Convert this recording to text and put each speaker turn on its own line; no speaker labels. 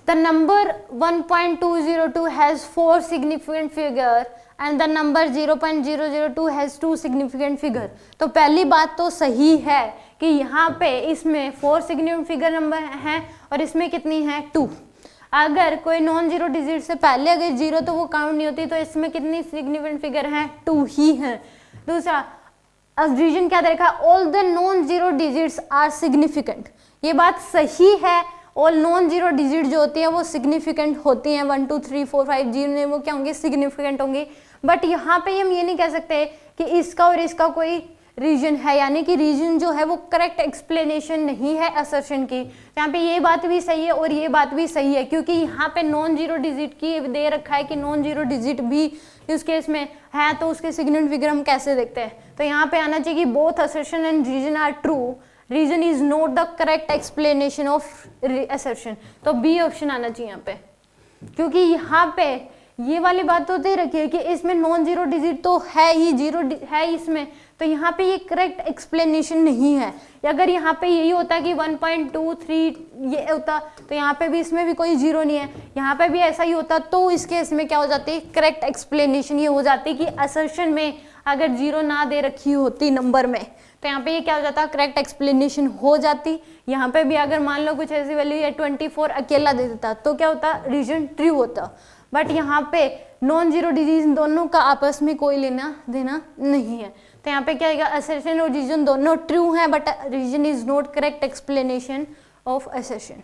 The number 1.202 has 4 significant figure and the number 0.002 has 2 significant figure। तो पहली बात तो सही है कि यहाँ पे इसमें 4 significant figure नंबर हैं और इसमें कितनी है 2। अगर कोई नॉन जीरो डिजिट से पहले अगर जीरो तो वो काउंट नहीं होती, तो इसमें कितनी सिग्निफिकेंट फिगर है 2 ही है। दूसरा रीजन क्या देखा, all the non zero digits are significant. ये बात सही है, ऑल नॉन जीरो डिजिट जो होती है वो सिग्निफिकेंट होती हैं, 1 2 3 4 5 जीरो वो क्या होंगे सिग्निफिकेंट होंगे। बट यहाँ पे हम ये नहीं कह सकते कि इसका और इसका कोई रीजन है, यानी कि रीजन जो है वो करेक्ट एक्सप्लेनेशन नहीं है असर्शन की। यहाँ पे ये बात भी सही है और ये बात भी सही है, क्योंकि यहाँ पे नॉन जीरो डिजिट की दे रखा है कि नॉन जीरो डिजिट भी उस केस में है, तो उसके सिग्निफिकेंट फिगर हम कैसे देखते हैं। तो यहाँ पे आना चाहिए कि both assertion and reason are true, reason is not the correct explanation of assertion. तो बी ऑप्शन आना चाहिए यहाँ पे, क्योंकि यहाँ पे ये वाली बात तो दे रखी है कि इसमें नॉन जीरो डिजिट तो है ही, जीरो है इसमें, तो यहाँ पे ये करेक्ट एक्सप्लेनेशन नहीं है। अगर यहाँ पे यही होता कि 1.23 ये होता तो यहाँ पे भी इसमें भी कोई जीरो नहीं है, यहाँ पे भी ऐसा ही होता, तो इस केस में क्या हो जाती करेक्ट एक्सप्लेनेशन ये हो जाती कि असर्शन में अगर जीरो ना दे रखी होती नंबर में, तो यहाँ पे ये क्या हो जाता करेक्ट एक्सप्लेनेशन हो जाती। यहाँ पे भी अगर मान लो कुछ ऐसी वैल्यू है 24 अकेला दे देता तो क्या होता रीजन ट्रू होता। बट यहाँ पे नॉन जीरो डिजिट दोनों का आपस में कोई लेना देना नहीं है, तो यहाँ पे क्या आएगा असर्शन और रीजन दोनों ट्रू हैं, but reason is not correct explanation of assertion.